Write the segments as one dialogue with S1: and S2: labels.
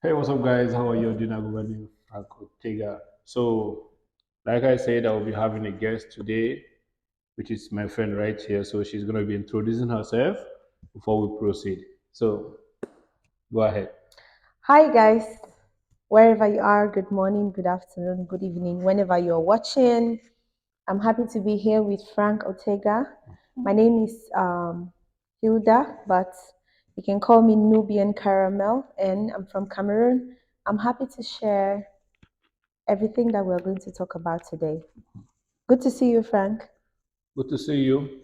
S1: Hey, what's up, guys? How are you? Dina Gubani, Frank Ortega. So, like I said, I will be having a guest today, which is my friend right here. So, she's going to be introducing herself before we proceed. So, go ahead.
S2: Hi, guys. Wherever you are, good morning, good afternoon, good evening, whenever you're watching. I'm happy to be here with Frank Ortega. My name is Hilda, but you can call me Nubian Caramel, and I'm from Cameroon. I'm happy to share everything that we're going to talk about today. Good to see you, Frank.
S1: Good to see you.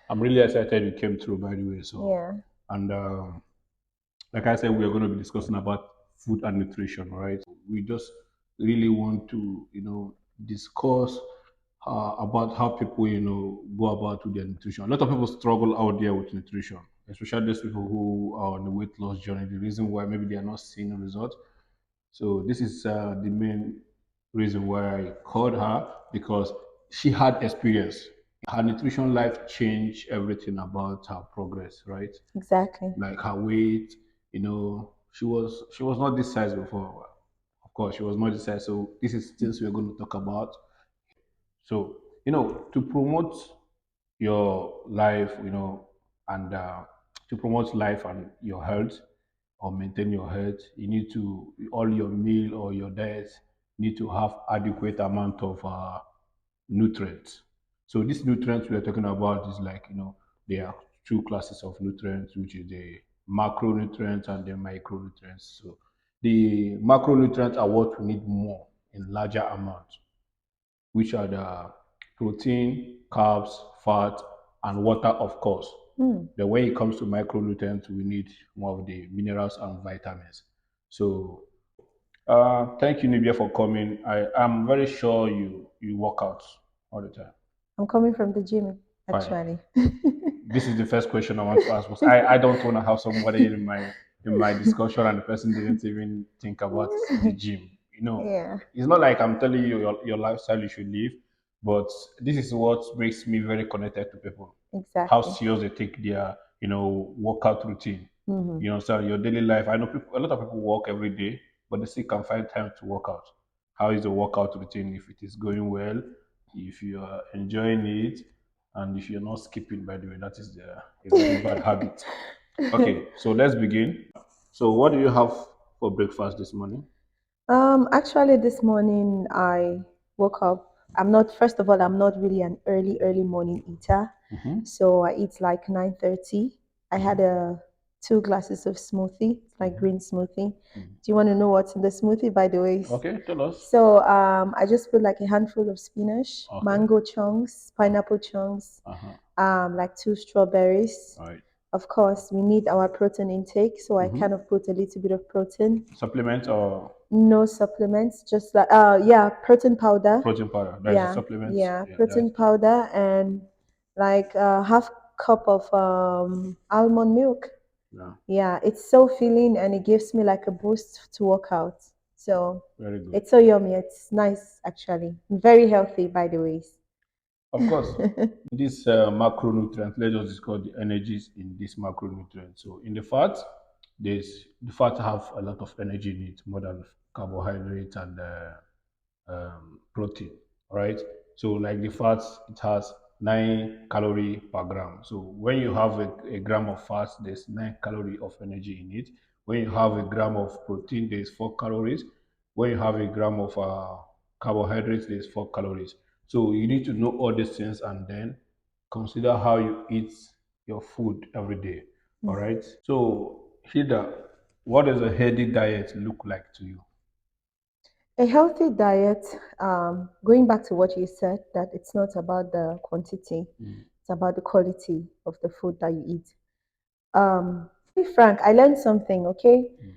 S1: I'm really excited you came through, by the way.
S2: Yeah,
S1: And like I said, we are going to be discussing about food and nutrition, right? We just really want to, discuss about how people, go about with their nutrition. A lot of people struggle out there with nutrition, especially those people who are on the weight loss journey. The reason why maybe they are not seeing a result. So this is the main reason why I called her because she had experience. Her nutrition life changed everything about her progress, right?
S2: exactly.
S1: Like her weight, she was not this size before. Of course, she was not this size. So this is things we're going to talk about. So to promote your life, and to promote life and your health or maintain your health, you need to all your meal or your diet need to have adequate amount of nutrients. So these nutrients we are talking about is like, there are two classes of nutrients, which is the macronutrients and the micronutrients. So the macronutrients are what we need more in larger amounts, which are the protein, carbs, fat, and water, of course.
S2: Hmm.
S1: Then when it comes to micronutrients, we need more of the minerals and vitamins. So thank you, Nibia, for coming. I am very sure you work out all the time.
S2: I'm coming from the gym,
S1: Fine.
S2: actually.
S1: This is the first question I want to ask because I don't want to have somebody in my discussion and the person didn't even think about the gym.
S2: Yeah,
S1: It's not like I'm telling you your lifestyle you should live, but this is what makes me very connected to people. How
S2: exactly.
S1: serious they take their workout routine.
S2: Hmm.
S1: So your daily life. I know a lot of people work every day, but they still can find time to work out. How is the workout routine? If it is going well, if you are enjoying it, and if you're not skipping, by the way, that is a very bad habit. Okay, so let's begin. So, what do you have for breakfast this morning?
S2: Actually, this morning I woke up. First of all, I'm not really an early morning eater.
S1: Mm-hmm.
S2: So I eat like 9:30. I had two glasses of smoothie, like
S1: Mm-hmm.
S2: green smoothie.
S1: Mm-hmm.
S2: Do you want to know what's in the smoothie, by the way?
S1: Okay, tell us.
S2: So I just put like a handful of spinach,
S1: Okay.
S2: mango chunks, pineapple chunks,
S1: Uh-huh.
S2: like two strawberries.
S1: All right.
S2: Of course, we need our protein intake, so I
S1: Mm-hmm.
S2: kind of put a little bit of protein.
S1: Supplement or
S2: No supplements, just like yeah, protein powder.
S1: protein powder? There's a
S2: Yeah,
S1: supplement.
S2: yeah,
S1: Yeah, that's
S2: protein powder and like half cup of almond milk.
S1: yeah,
S2: Yeah, it's so filling and it gives me like a boost to work out. So
S1: very good.
S2: it's so yummy. It's nice actually. Very healthy by the ways.
S1: Of course, this macronutrient, let's just discuss the energies in this macronutrient. So in the fat, the fat have a lot of energy in it, more than carbohydrate and protein. All right. So like the fats, it has 9 calorie per gram. So when you have a gram of fat, there's 9 calorie of energy in it. When you have a gram of protein, there's 4 calories. When you have a gram of carbohydrates, there's 4 calories. So you need to know all these things and then consider how you eat your food every day. All right. So Hilda, what does a healthy diet look like to you?
S2: A healthy diet, going back to what you said, that it's not about the quantity,
S1: Mm,
S2: it's about the quality of the food that you eat. Be frank, I learned something, okay?
S1: mm,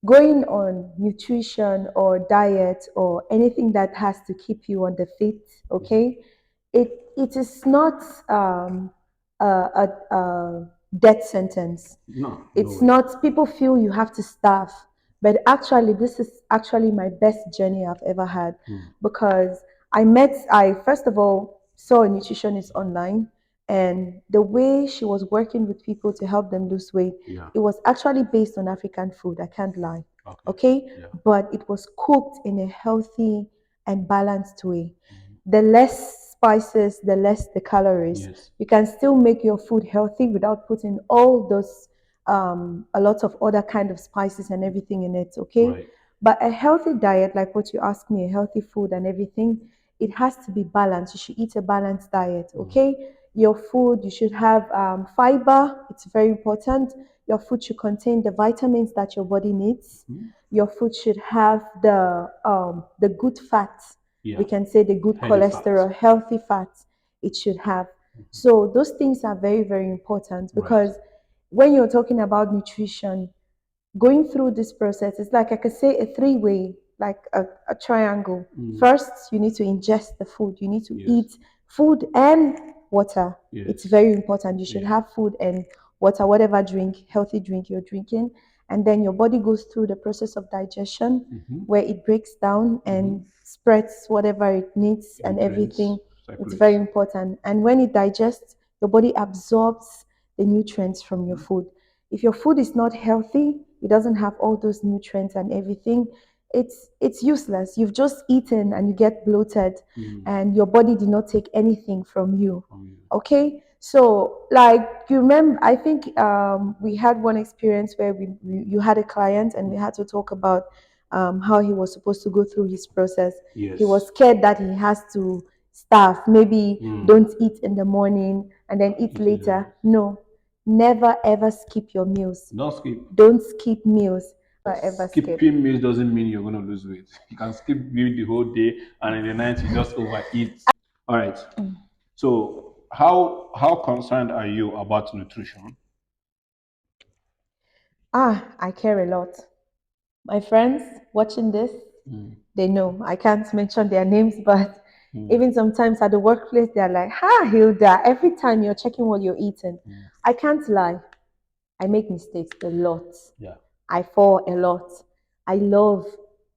S2: Going on nutrition or diet or anything that has to keep you on the fit,
S1: mhm.
S2: okay? It is not a death sentence.
S1: No, no
S2: It's
S1: way.
S2: not, people feel you have to starve, but actually, this is actually my best journey I've ever had
S1: Mm,
S2: because I first of all saw a nutritionist online And the way she was working with people to help them lose weight,
S1: Yeah.
S2: it was actually based on African food. I can't lie.
S1: Okay.
S2: Okay.
S1: Yeah.
S2: But it was cooked in a healthy and balanced way.
S1: Mhm.
S2: The less spices, the less the calories.
S1: Yes.
S2: You can still make your food healthy without putting all those a lot of other kind of spices and everything in it. Okay.
S1: Right.
S2: But a healthy diet, like what you asked me, a healthy food and everything, it has to be balanced. You should eat a balanced diet. Okay. Your food, you should have fiber. It's very important. Your food should contain the vitamins that your body needs.
S1: Mhm.
S2: Your food should have the good fats.
S1: Yeah.
S2: We can say the good
S1: Healthy fats.
S2: cholesterol, healthy fats. It should have.
S1: Mhm.
S2: So those things are very, very important
S1: Right.
S2: because when you're talking about nutrition, going through this process, it's like I could say a three-way, like a triangle.
S1: Mm.
S2: First, you need to ingest the food. You need to
S1: Yes.
S2: eat food and water. It's
S1: Yes.
S2: very important. You should
S1: Yeah.
S2: have food and water, whatever drink, healthy drink you're drinking. And then your body goes through the process of digestion
S1: Mm-hmm.
S2: where it breaks down
S1: Mm-hmm.
S2: and spreads whatever it needs and
S1: Nutrients
S2: everything. It's very
S1: circulates.
S2: important. And when it digests, your body absorbs the nutrients from your
S1: Mm-hmm.
S2: food. If your food is not healthy, it doesn't have all those nutrients and everything, it's useless. You've just eaten and you get bloated
S1: Mm.
S2: and your body did not take anything from you.
S1: From you.
S2: Okay? So, like you remember, I think we had one experience where you had a client and we had to talk about how he was supposed to go through his process. He was
S1: Yes.
S2: scared that he has to starve, maybe
S1: Mm.
S2: don't eat in the morning and then eat
S1: Eat in the
S2: later.
S1: night.
S2: No, never ever skip your meals.
S1: Don't skip.
S2: Don't skip meals. Never ever skip.
S1: Skipping meals doesn't mean you're going to lose weight. You can skip meal the whole day, and in the night you just overeat. All right. So, how concerned are you about nutrition?
S2: I care a lot. My friends watching this,
S1: Mm.
S2: they know. I can't mention their names, but
S1: Mm.
S2: even sometimes at the workplace, they're like, "Ha, Hilda, every time you're checking what you're eating."
S1: Mm.
S2: I can't lie. I make mistakes a lot.
S1: Yeah.
S2: I fall a lot. I love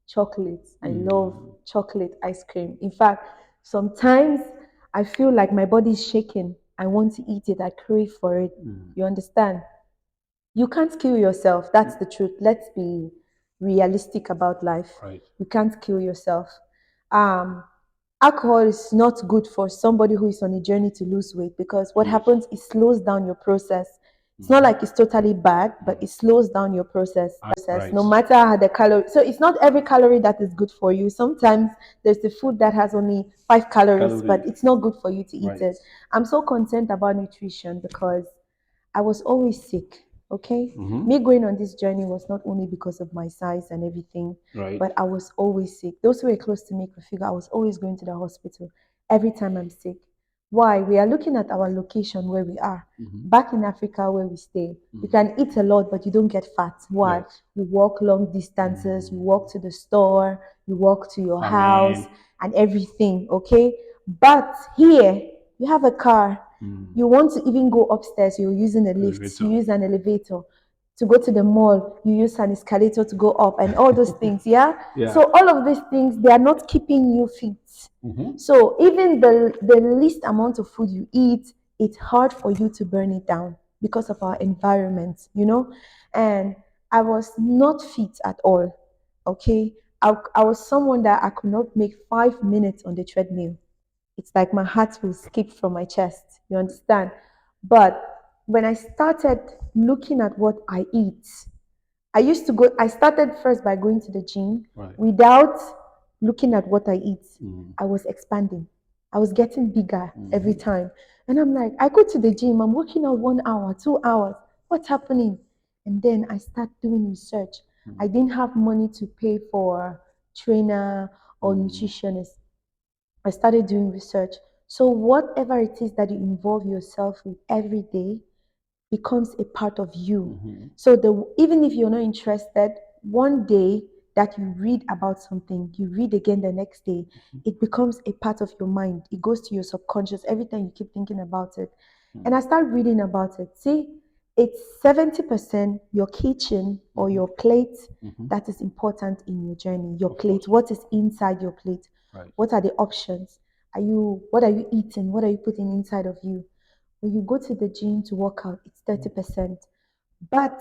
S2: chocolates. I love
S1: Mm.
S2: chocolate ice cream. In fact, sometimes I feel like my body is shaking. I want to eat it. I crave for it.
S1: Mm.
S2: You understand? You can't kill yourself. That's the truth. Let's be realistic about life.
S1: Right.
S2: You can't kill yourself. Um, Alcohol is not good for somebody who is on a journey to lose weight because what
S1: Yes.
S2: happens, it slows down your process. It's not
S1: Mm-hmm.
S2: like it's totally bad, but it slows down your process.
S1: Right.
S2: No matter how the calorie, so it's not every calorie that is good for you. Sometimes there's the food that has only 5 calories, but
S1: Calories.
S2: it's not good for you to eat
S1: Right.
S2: it. I'm so content about nutrition because I was always sick. Okay.
S1: Mm-hmm.
S2: Me going on this journey was not only because of my size and everything,
S1: Right.
S2: but I was always sick. Those who were close to me could figure I was always going to the hospital every time I'm sick. Why? We are looking at our location where we are.
S1: Mm-hmm.
S2: Back in Africa where we stay, you
S1: Mm-hmm.
S2: can eat a lot, but you don't get fat. Why?
S1: Yes.
S2: You walk long distances, you
S1: Mm.
S2: walk to the store, you walk to your house
S1: Farming.
S2: and everything. Okay. But here, you have a car,
S1: Mm.
S2: you want to even go upstairs, you're using a lift, you
S1: Elevator.
S2: use an elevator. To go to the mall, you use an escalator to go up, and all those things, yeah?
S1: Yeah.
S2: So, all of these things, they are not keeping you fit.
S1: Mm-hmm.
S2: So, even the least amount of food you eat, it's hard for you to burn it down because of our environment, you know? And I was not fit at all, okay? I was someone that I could not make 5 minutes on the treadmill. It's like my heart will skip from my chest. You understand? But when I started looking at what I eat, I started first by going to the gym
S1: Right.
S2: without looking at what I eat.
S1: Mm.
S2: I was expanding. I was getting bigger every
S1: Mm-hmm.
S2: time. And I'm like, I go to the gym, I'm working out 1 hour, 2 hours. What's happening? And then I start doing research. I
S1: Mm.
S2: didn't have money to pay for trainer or
S1: Mm.
S2: nutritionist. I started doing research. So, whatever it is that you involve yourself with every day becomes a part of you.
S1: Mm-hmm.
S2: So, even if you're not interested, one day that you read about something, you read again the next day, it becomes a part of your mind. It goes to your subconscious every time you keep thinking about it. And I
S1: Mm.
S2: start reading about it. See, it's 70% your kitchen or
S1: Mm-hmm.
S2: your plate
S1: Mm-hmm.
S2: that is important in your journey. Your
S1: Of course.
S2: plate, what is inside your plate?
S1: Right.
S2: What are the options? What are you eating? What are you putting inside of you? When you go to the gym to work out, it's 30%. But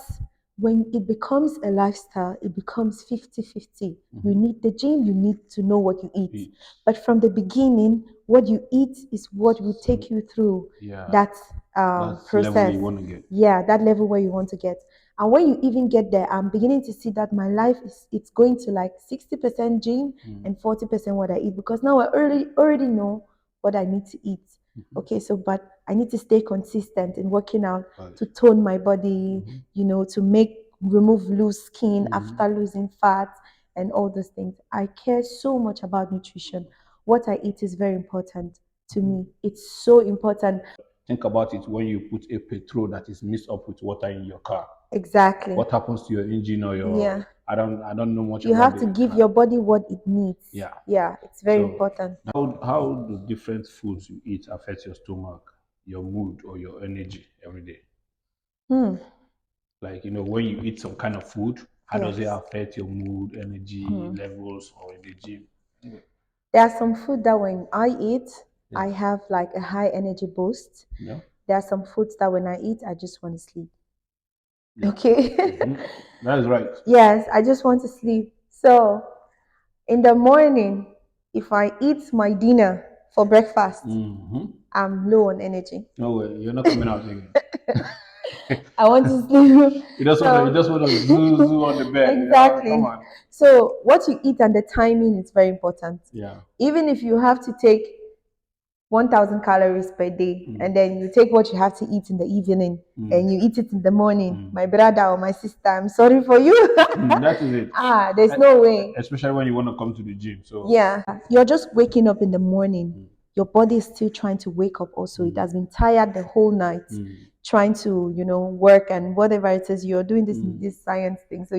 S2: when it becomes a lifestyle, it becomes 50-50. You need the gym, you need to know what you eat.
S1: Eat.
S2: But from the beginning, what you eat is what will take you through
S1: Yeah.
S2: that
S1: That's the level
S2: process.
S1: you want to get.
S2: Yeah, that level where you want to get. And when you even get there, I'm beginning to see that my life is it's going to like 60% gym and 40% what I eat because now I already know what I need to eat. Okay, so but I need to stay consistent in working out
S1: Right.
S2: to tone my body, to remove loose skin
S1: Mhm.
S2: after losing fat and all those things. I care so much about nutrition. What I eat is very important to me. It's so important.
S1: Think about it when you put a petrol that is mixed up with water in your car.
S2: Exactly.
S1: What happens to your engine or your
S2: Yeah.
S1: I don't know much
S2: You
S1: about
S2: have to
S1: the
S2: give
S1: car.
S2: your body what it needs.
S1: Yeah.
S2: Yeah, it's very
S1: So
S2: important.
S1: how do different foods you eat affect your stomach, your mood, or your energy every day?
S2: Hmm.
S1: Like, when you eat some kind of food, how does it
S2: Yes.
S1: affect your mood, energy levels, or in the gym?
S2: There's some food that when I eat, I
S1: Yeah.
S2: have like a high energy boost.
S1: Yeah.
S2: There are some foods that when I eat, I just want to sleep.
S1: Yeah.
S2: Okay.
S1: That is right.
S2: Yes, I just want to sleep. So in the morning, if I eat my dinner for breakfast,
S1: Mm-hmm.
S2: I'm low on energy.
S1: No way, you're not coming out again.
S2: I want to sleep.
S1: You
S2: So
S1: just want to zoo on the bed. Yeah, come
S2: exactly.
S1: on.
S2: So what you eat and the timing is very important.
S1: Yeah.
S2: Even if you have to take 1,000 calories per day
S1: Mm.
S2: and then you take what you have to eat in the evening
S1: Mm.
S2: and you eat it in the morning,
S1: Mm.
S2: my brother or my sister, I'm sorry for you.
S1: That is it.
S2: There's no way.
S1: Especially when you want to come to the gym. So,
S2: Yeah, you're just waking up in the morning.
S1: mm.
S2: Your body is still trying to wake up also. It
S1: Mm.
S2: has been tired the whole night
S1: Mm.
S2: trying to, work and whatever it is you're doing
S1: Mm.
S2: this science thing. So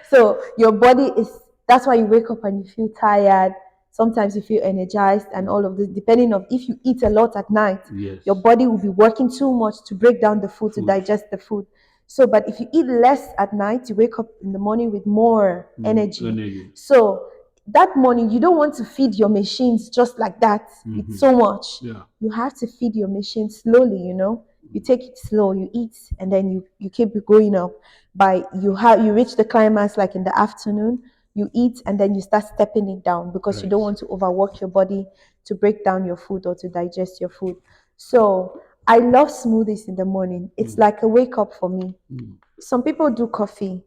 S2: so your body is that's why you wake up and you feel tired. Sometimes you feel energized and all of this, depending on if you eat a lot at night, your
S1: Yes.
S2: body will be working too much to break down the food to
S1: Food.
S2: digest the food. So, but if you eat less at night, you wake up in the morning with more energy.
S1: Energy.
S2: So that morning, you don't want to feed your machines just like that with
S1: Mm-hmm.
S2: so much.
S1: Yeah.
S2: You have to feed your machine slowly. You take it slow, you eat, and then you keep going up. By you reach the climax like in the afternoon, you eat and then you start stepping it down because you
S1: Right.
S2: don't want to overwork your body to break down your food or to digest your food. So I love smoothies in the morning. It's
S1: Mm.
S2: like a wake up for me.
S1: Mm.
S2: Some people do coffee.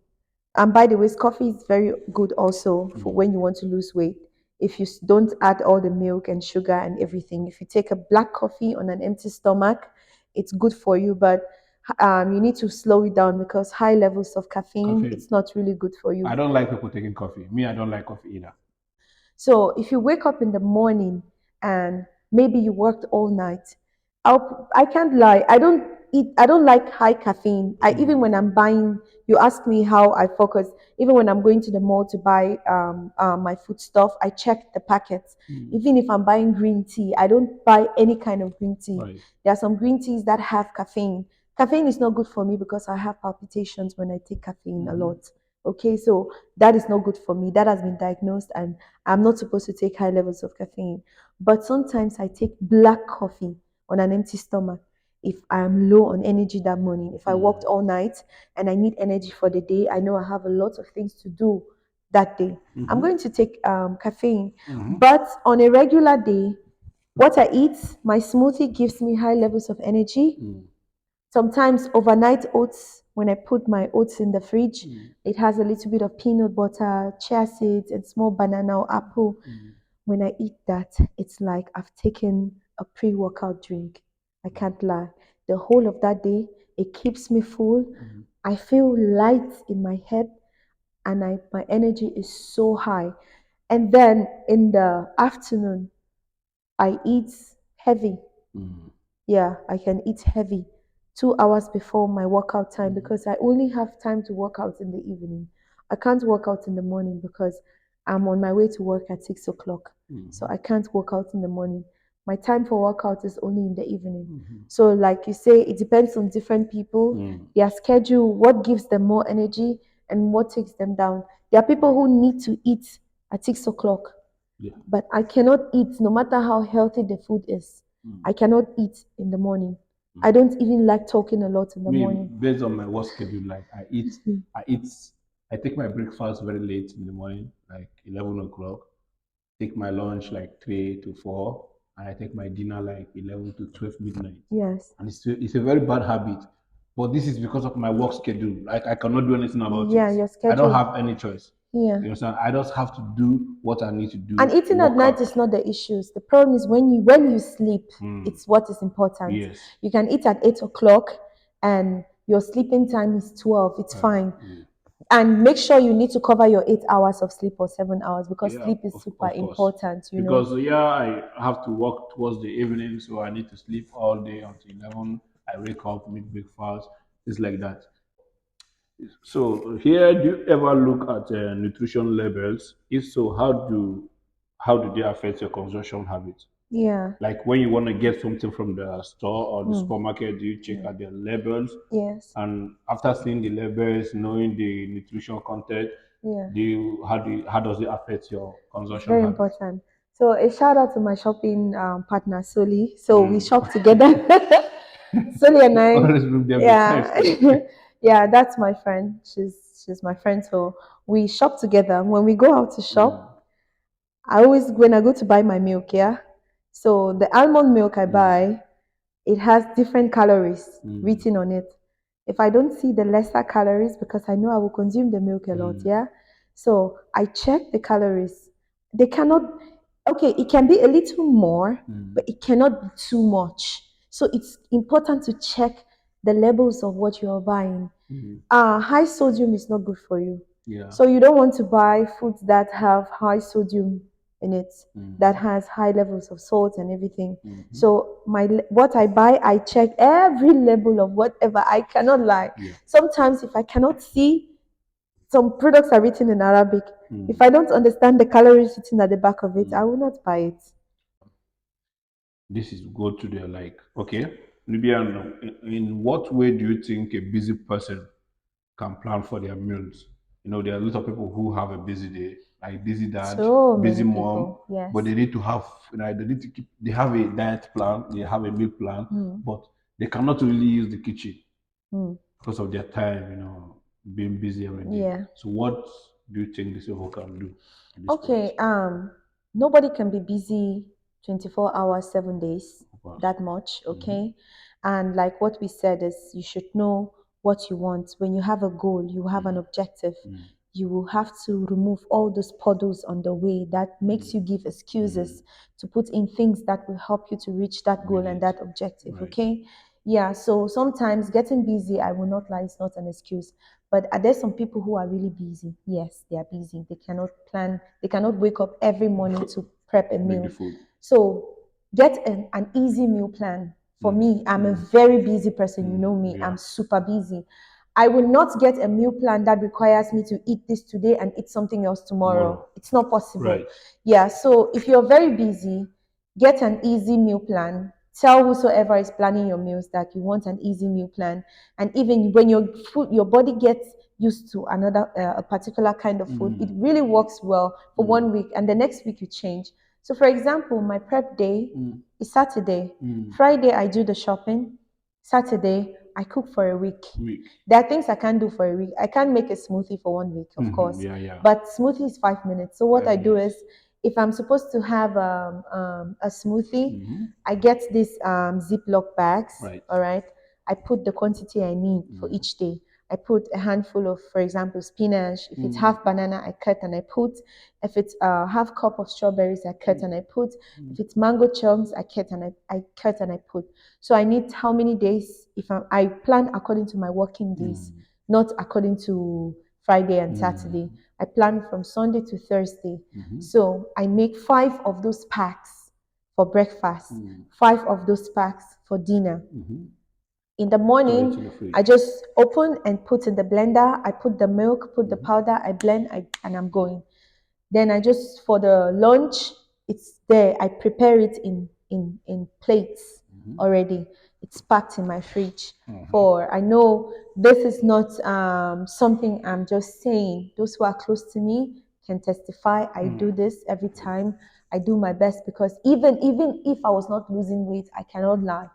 S2: And by the way, coffee is very good also for
S1: Mm.
S2: when you want to lose weight. If you don't add all the milk and sugar and everything, if you take a black coffee on an empty stomach, it's good for you. But you need to slow it down because high levels of caffeine,
S1: Caffeine.
S2: it's not really good for
S1: I
S2: you.
S1: don't like people taking coffee. Me, I don't like coffee either.
S2: So if you wake up in the morning and maybe you worked all night, I can't lie. I don't like high caffeine. Even
S1: Mm.
S2: when I'm buying, you ask me how I focus. Even when I'm going to the mall to buy my food stuff, I check the packets.
S1: Mm.
S2: Even if I'm buying green tea, I don't buy any kind of green tea.
S1: Right.
S2: There are some green teas that have caffeine. Caffeine is not good for me because I have palpitations when I take caffeine a
S1: Mm-hmm.
S2: lot. Okay, so that is not good for me. That has been diagnosed, and I'm not supposed to take high levels of caffeine. But sometimes I take black coffee on an empty stomach if I am low on energy that morning. If I
S1: Mm.
S2: worked all night and I need energy for the day, I know I have a lot of things to do that day. I'm
S1: Mm-hmm.
S2: going to take caffeine.
S1: Mm-hmm.
S2: But on a regular day, what I eat, my smoothie gives me high levels of energy.
S1: Mm.
S2: Sometimes overnight oats, when I put my oats in the fridge,
S1: Mm.
S2: it has a little bit of peanut butter, chia seeds, and small banana or apple.
S1: Mm.
S2: When I eat that, it's like I've taken a pre workout drink. I can't lie. The whole of that day, it keeps me full.
S1: Mm.
S2: I feel light in my head and my energy is so high. And then in the afternoon, I eat heavy.
S1: Mm.
S2: Yeah, I can eat heavy 2 hours before my workout time
S1: Mm.
S2: because I only have time to work out in the evening. I can't work out in the morning because I'm on my way to work at 6 o'clock. So
S1: Mm.
S2: I can't work out in the morning. My time for workout is only in the evening.
S1: Mm.
S2: So, like you say, it depends on different people,
S1: Mm.
S2: their schedule, what gives them more energy, and what takes them down. There are people who need to eat at 6 o'clock,
S1: Yeah.
S2: but I cannot eat no matter how healthy the food is.
S1: Mm.
S2: I cannot eat in the morning. I don't even like talking a lot in the
S1: Me,
S2: morning.
S1: based on my work schedule, like I eat, I take my breakfast very late in the morning, like 11 o'clock. Take my lunch like 3 to 4, and I take my dinner like 11 to 12 midnight.
S2: Yes.
S1: And it's a very bad habit, but this is because of my work schedule. Like I cannot do anything about it.
S2: Yeah, your
S1: I don't
S2: schedule.
S1: have any choice.
S2: Yeah.
S1: You understand? I just have to do what I need to
S2: And
S1: do to
S2: eating at
S1: work
S2: night
S1: out.
S2: is not the issues. The problem is when you sleep,
S1: Mm,
S2: it's what is important.
S1: yes.
S2: You can eat at 8 o'clock and your sleeping time is 12. It's fine.
S1: Mm.
S2: And make sure you need to cover your 8 hours of sleep or 7 hours because
S1: Yeah,
S2: sleep is super
S1: of course.
S2: important, you know.
S1: Because yeah, I have to work towards the evening, so I need to sleep all day until 11. I wake up, make breakfast, things like that. So here, do you ever look at nutrition labels? If so, how do they affect your consumption habits?
S2: Yeah.
S1: Like when you want to get something from the store or the
S2: Mm.
S1: supermarket, do you check
S2: Yeah.
S1: out the labels?
S2: Yes.
S1: And after seeing the labels, knowing the nutrition content,
S2: Yeah.
S1: how does it affect your
S2: It's
S1: consumption
S2: very
S1: habits?
S2: important. So a shout out to my shopping partner Soli. So we
S1: Mm.
S2: shop together. Soli and I,
S1: Always look them beside
S2: yeah,
S1: you.
S2: yeah, that's my friend. She's my friend. So we shop together. When we go out to
S1: Mm,
S2: shop, I always when I go to buy my milk, yeah. So the almond milk I
S1: mm,
S2: buy, it has different calories
S1: mm,
S2: written on it. If I don't see the lesser calories, because I know I will consume the milk a lot,
S1: mm,
S2: yeah. So I check the calories. They cannot, okay, it can be a little more,
S1: mm,
S2: but it cannot be too much. So it's important to check the levels of what you are buying.
S1: mm.
S2: High sodium is not good for you.
S1: Yeah.
S2: So you don't want to buy foods that have high sodium in it, that
S1: Mm,
S2: has high levels of salt and everything.
S1: mm-hmm.
S2: So what I buy, I check every level of whatever. I cannot lie.
S1: Yeah.
S2: Sometimes if I cannot see, some products are written in Arabic. If
S1: Mm.
S2: I don't understand the calories written at the back of it, I
S1: Mm.
S2: will not buy it.
S1: This is go to the like, okay, Nubian, in what way do you think a busy person can plan for their meals? There are a lot of people who have a busy day, like busy dad,
S2: So
S1: busy
S2: many
S1: mom,
S2: people,
S1: but
S2: yes.
S1: they need to have, they need to keep, they have a diet plan, they have a meal plan,
S2: Mm,
S1: but they cannot really use the kitchen
S2: mm.
S1: because of their time, being busy every day.
S2: Yeah.
S1: So what do you think these people can do at this point?
S2: Okay, nobody can be busy 24 hours, 7 days,
S1: Of course.
S2: that much,
S1: Mm-hmm.
S2: okay? And like what we said is you should know what you want. When you have a goal, you have an objective,
S1: Mm,
S2: you will have to remove all those puddles on the way that makes
S1: mm,
S2: you give
S1: mm.
S2: excuses to put in things that will help you to reach that goal
S1: Read
S2: and
S1: it.
S2: that objective,
S1: Right.
S2: okay? Yeah, so sometimes getting busy, I will not lie, is not an excuse. But are there some people who are really busy? Yes, they are busy. They cannot plan, they cannot wake up every morning to prep a
S1: Make the
S2: meal.
S1: food.
S2: So get an easy meal plan. For
S1: Mm,
S2: me, I'm a
S1: mm,
S2: very busy person. You
S1: mm.
S2: know me,
S1: Yeah.
S2: I'm super busy. I will not get a meal plan that requires me to eat this today and eat something else tomorrow.
S1: Tomorrow.
S2: It's not possible.
S1: Right.
S2: Yeah, so if you're very busy, get an easy meal plan. Tell whosoever is planning your meals that you want an easy meal plan. And even when your body gets used to a particular kind of food, it
S1: Mm,
S2: really works well for
S1: mm,
S2: 1 week, and the next week you change. So, for example, my prep day
S1: mm,
S2: is Saturday.
S1: mm.
S2: Friday I do the shopping. Saturday I cook for a week.
S1: Week.
S2: There are things I can't do for a week. I can't make a smoothie for 1 week, of
S1: Mm-hmm.
S2: course,
S1: Yeah, yeah.
S2: but smoothie is 5 minutes. So what I do
S1: 5 minutes.
S2: is, if I'm supposed to have a smoothie,
S1: Mm-hmm.
S2: I get these Ziploc bags.
S1: Right.
S2: All right, I put the quantity I need for
S1: Mm,
S2: each day. I put a handful of, for example, spinach. If it's
S1: mm,
S2: half banana, I cut and I put. If it's a half cup of strawberries, I cut and I put.
S1: mm,
S2: If it's mango chunks, I cut and I put. So I need how many days? If I plan according to my working days,
S1: mm,
S2: not according to Friday and Saturday.
S1: mm,
S2: I plan from Sunday to Thursday.
S1: mm-hmm.
S2: So I make 5 of those packs for breakfast,
S1: Mm,
S2: 5 of those packs for dinner.
S1: mm-hmm.
S2: In the
S1: Store it in
S2: morning,
S1: the
S2: I
S1: fridge.
S2: just open and put in the blender. I put the milk, put the
S1: Mm-hmm.
S2: powder, I blend, and I'm going. Then I just for the lunch, it's there. I prepare it in plates
S1: Mm-hmm.
S2: already. It's packed in my fridge.
S1: Mm-hmm.
S2: For I know this is not something I'm just saying. Those who are close to me can testify. I do
S1: Mm.
S2: this every time. I do my best because even if I was not losing weight, I cannot lie.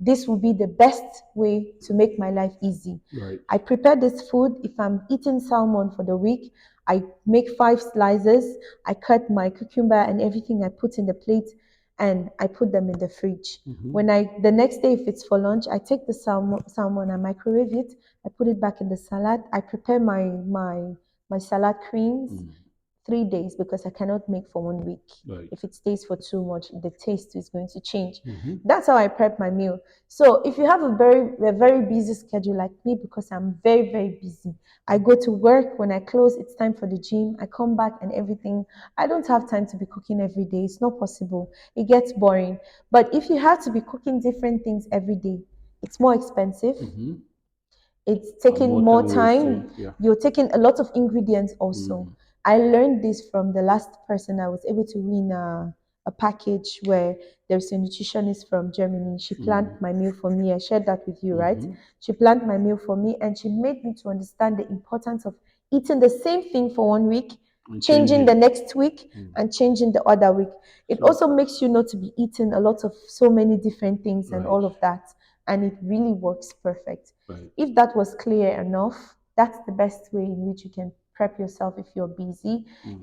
S2: this will be the best way to make my life easy.
S1: Right.
S2: I prepare this food. If I'm eating salmon for the week, I make 5 slices. I cut my cucumber and everything I put in the plate, and I put them in the fridge.
S1: Mm-hmm.
S2: When I the next day, if it's for lunch, I take the salmon, I microwave it. I put it back in the salad. I prepare my salad creams,
S1: Mm.
S2: 3 days, because I cannot make for 1 week.
S1: Right.
S2: If it stays for too much, the taste is going to change.
S1: Mm-hmm.
S2: That's how I prep my meal. So if you have a very busy schedule like me, because I'm very, very busy, I go to work. When I close, it's time for the gym. I come back and everything. I don't have time to be cooking every day. It's not possible. It gets boring. But if you have to be cooking different things every day, it's more expensive,
S1: Mm-hmm.
S2: it's
S1: And
S2: taking
S1: more
S2: more
S1: time
S2: time.
S1: wasting. Yeah.
S2: You're taking a lot of ingredients also.
S1: Mm.
S2: I learned this from the last person. I was able to win a package where there's a nutritionist from Germany. She planned
S1: Mm.
S2: my meal for me. I shared that with you, right?
S1: Mm-hmm.
S2: She planned my meal for me, and she made me to understand the importance of eating the same thing for 1 week,
S1: And
S2: changing the
S1: changing.
S2: next week,
S1: Mm.
S2: and changing the other week. It
S1: So
S2: also makes you not to be eating a lot of so many different things and
S1: right.
S2: all of that. And it really works perfect.
S1: Right.
S2: If that was clear enough, that's the best way in which you can prep yourself if you're busy.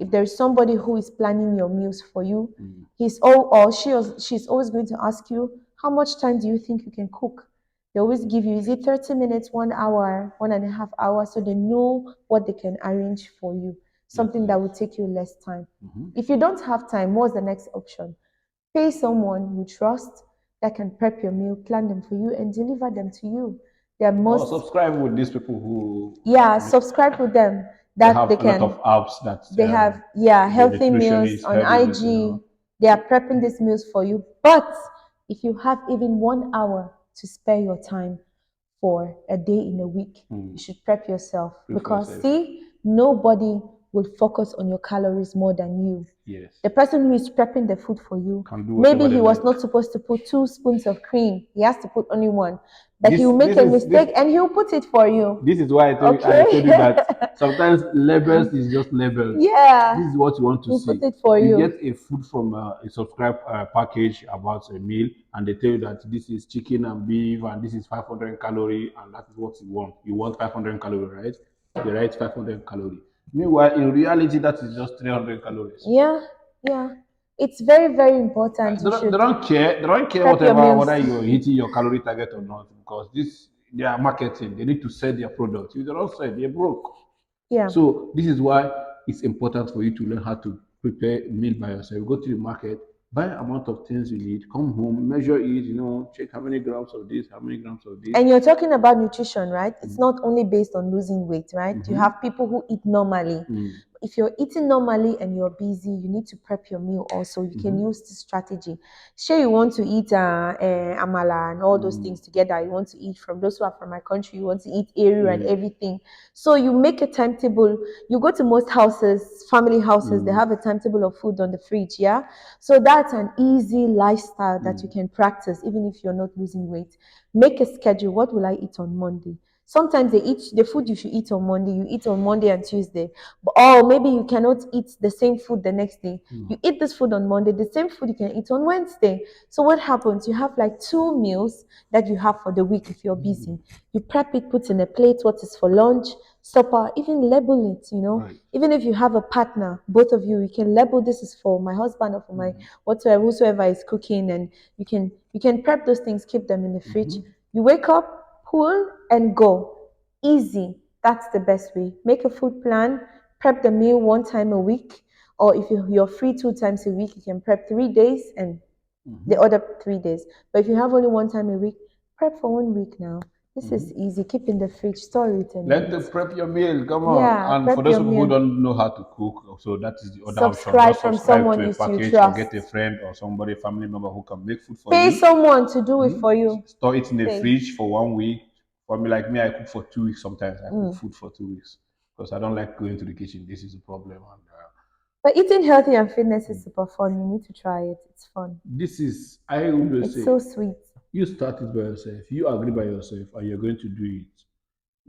S2: If
S1: Mm.
S2: there is somebody who is planning your meals for you,
S1: Mm.
S2: he's all or she's always going to ask you, how much time do you think you can cook? They always give you, is it 30 minutes, 1 hour, 1.5 hours, so they know what they can arrange for you,
S1: That
S2: something
S1: is
S2: that
S1: it.
S2: will take you less time.
S1: Mm-hmm.
S2: If you don't have time, what's the next option? Pay someone you trust that can prep your meal, plan them for you, and deliver them to you. They're
S1: Or
S2: most,
S1: subscribe with these people who
S2: yeah, subscribe with them
S1: they
S2: that they
S1: have a lot
S2: can.
S1: of apps that
S2: They have, yeah,
S1: the
S2: healthy meals
S1: nutritionist
S2: on
S1: help you with, you
S2: IG.
S1: know.
S2: They are prepping these meals for you. But if you have even 1 hour to spare your time for a day in a week, you
S1: Mm.
S2: should prep yourself,
S1: Pray for
S2: because
S1: yourself.
S2: see, nobody will focus on your calories more than you.
S1: Yes.
S2: The person who is prepping the food for you,
S1: Can do
S2: maybe
S1: whatever they
S2: he was
S1: like.
S2: not supposed to put 2 spoons of cream. He has to put only one. But he
S1: This
S2: will make
S1: this
S2: a
S1: is this
S2: mistake and he'll put it for you.
S1: this is why I told you
S2: Okay?
S1: that sometimes labels is just labels.
S2: Yeah.
S1: This is what you want to
S2: He'll put
S1: see.
S2: it for
S1: You
S2: you.
S1: get a food from a subscribe package about a meal, and they tell you that this is chicken and beef, and this is 500 calorie, and that is what you want. You want 500 calorie, right? They write 500 calorie. Meanwhile, in reality, that is just 300 calories.
S2: Yeah. Yeah. It's very, very important. You
S1: They
S2: should
S1: don't care. They don't care
S2: prep your
S1: whatever
S2: meals.
S1: whether you're hitting your calorie target or not, because this they are marketing. They need to sell their product. If they don't sell, they're broke.
S2: Yeah.
S1: So this is why it's important for you to learn how to prepare a meal by yourself. Go to the market, buy amount of things you need, come home, measure it. Check how many grams of this, how many grams of this.
S2: And you're talking about nutrition, right? It's not only based on losing weight, right? You
S1: Mm-hmm.
S2: have people who eat normally.
S1: Mm.
S2: If you're eating normally and you're busy, you need to prep your meal also. You can
S1: Mm-hmm.
S2: use this strategy. Sure, you want to eat amala and all those
S1: Mm.
S2: things together. You want to eat, from those who are from my country, you want to eat eru and
S1: Yeah.
S2: everything. So you make a timetable. You go to most houses, family houses, they
S1: Mm.
S2: have a timetable of food on the fridge, yeah? So that's an easy lifestyle that you
S1: Mm.
S2: can practice even if you're not losing weight. Make a schedule. What will I eat on Monday? Sometimes they eat the food you should eat on Monday, you eat on Monday and Tuesday. But, or maybe you cannot eat the same food the next day.
S1: Mm.
S2: You eat this food on Monday, the same food you can eat on Wednesday. So what happens? You have like 2 meals that you have for the week if you're busy. You prep it, put in a plate what is for lunch, supper, even label it.
S1: Right.
S2: Even if you have a partner, both of you can label, this is for my husband or for my
S1: Mm.
S2: whatsoever, whosoever is cooking, and you can prep those things, keep them in the fridge.
S1: Mm-hmm.
S2: You wake up, pull and go. Easy. That's the best way. Make a food plan, prep the meal one time a week, or if you're free 2 times a week, you can prep 3 days and the
S1: Mm-hmm.
S2: other 3 days. But if you have only one time a week, prep for 1 week now. This
S1: Mm-hmm.
S2: is easy. Keep in the fridge, store it, and
S1: Learn to
S2: eat.
S1: prep your meal. Come on.
S2: Yeah,
S1: And for
S2: prep
S1: those
S2: your
S1: people who
S2: meal.
S1: don't know how to cook, so that is the other option.
S2: Subscribe
S1: Just
S2: from
S1: subscribe to
S2: someone
S1: a
S2: you
S1: package or
S2: trust.
S1: get a friend or somebody, family member who can make food for
S2: Pay
S1: you.
S2: someone to do it
S1: Mm.
S2: for you.
S1: Store it in the
S2: Pay.
S1: fridge for 1 week. For me, like me, I cook for 2 weeks sometimes. I cook
S2: Mm.
S1: food for 2 weeks because I don't like going to the kitchen. This is a problem. And
S2: But eating healthy and fitness is super fun. You need to try it. It's fun.
S1: this is, I always
S2: It's
S1: say,
S2: so sweet.
S1: you start it by yourself. You agree by yourself and you're going to do it.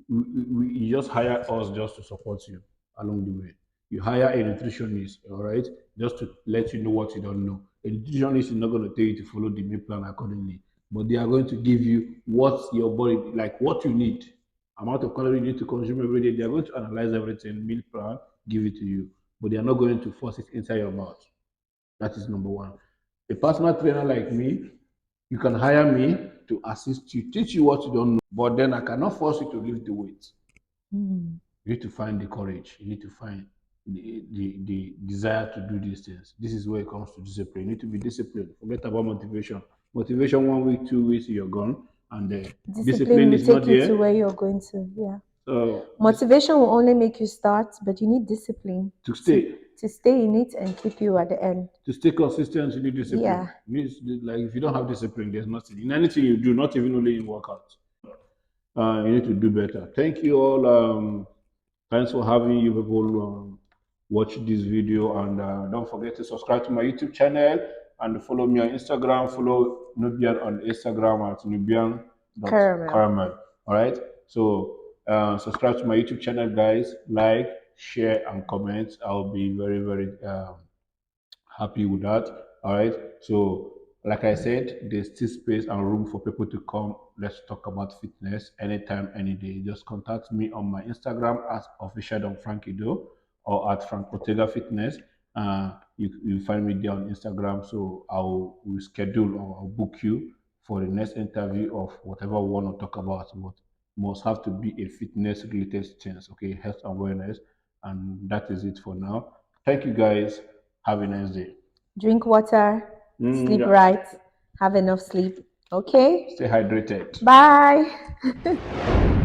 S1: You just hire us just to support you along the way. You hire a nutritionist, all right, just to let you know what you don't know. A nutritionist is not going to tell you to follow the meal plan accordingly. but they are going to give you what your body, like what you need, amount of calorie you need to consume every day. They are going to analyze everything, meal plan, give it to you, but they are not going to force it inside your mouth. That is number one. A personal trainer like me, you can hire me to assist you, teach you what you don't know, but then I cannot force you to lift the weight.
S2: Mm.
S1: You need to find the courage. You need to find the desire to do these things. This is where it comes to discipline. You need to be disciplined. Forget about motivation. Motivation 1 week, 2 weeks, you're gone, and the
S2: Discipline
S1: discipline
S2: will
S1: is not
S2: take you to where
S1: there.
S2: you're going to. Yeah.
S1: So this
S2: Motivation will only make you start, but you need discipline
S1: to
S2: to
S1: stay
S2: to stay in it and keep you at the end.
S1: to stay consistent, you need
S2: Yeah.
S1: discipline. Like if you don't have discipline, there's nothing in anything you do, not even only in workout. You need to do better. Thank you all. Thanks for having you people watch this video, and don't forget to subscribe to my YouTube channel and follow me on Instagram. Follow Nubian on Instagram at
S2: Caramel.
S1: Nubian.caramel. All right. So subscribe to my YouTube channel, guys. Like, share, and comment. I'll be very, very happy with that. All right. So, like I said, there's still space and room for people to come. Let's talk about fitness anytime, any day. Just contact me on my Instagram at official.frankido or at Frank Ortega Fitness. You find me there on Instagram. So will schedule or I'll book you for the next interview of whatever we want to talk about. But must have to be a fitness related things, okay? Health and wellness. And that is it for now. Thank you guys. Have a nice day.
S2: Drink water, sleep
S1: Yeah.
S2: right, have enough sleep. Okay?
S1: Stay hydrated.
S2: Bye.